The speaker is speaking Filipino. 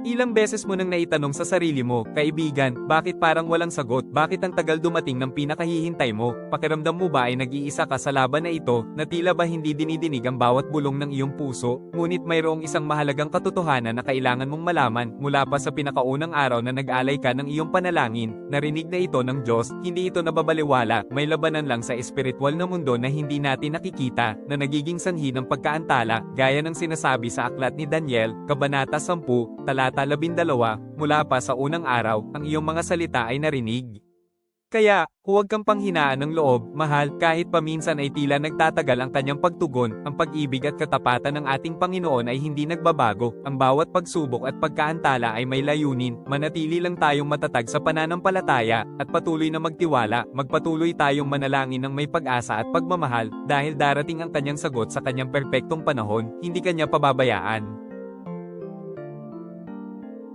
Ilang beses mo nang naitanong sa sarili mo, kaibigan, bakit parang walang sagot? Bakit ang tagal dumating ng pinakahihintay mo? Pakiramdam mo ba ay nag-iisa ka sa laban na ito, na tila ba hindi dinidinig ang bawat bulong ng iyong puso? Ngunit mayroong isang mahalagang katotohanan na kailangan mong malaman, mula pa sa pinakaunang araw na nag-alay ka ng iyong panalangin, narinig na ito ng Diyos, hindi ito nababaliwala, may labanan lang sa espiritual na mundo na hindi natin nakikita, na nagiging sanhi ng pagkaantala, gaya ng sinasabi sa aklat ni Daniel, Kabanata 10, Talata 12, mula pa sa unang araw, ang iyong mga salita ay narinig. Kaya, huwag kang panghinaan ng loob, mahal, kahit paminsan ay tila nagtatagal ang kanyang pagtugon, ang pag-ibig at katapatan ng ating Panginoon ay hindi nagbabago, ang bawat pagsubok at pagkaantala ay may layunin, manatili lang tayong matatag sa pananampalataya, at patuloy na magtiwala, magpatuloy tayong manalangin ng may pag-asa at pagmamahal, dahil darating ang kanyang sagot sa kanyang perpektong panahon, hindi kanya pababayaan.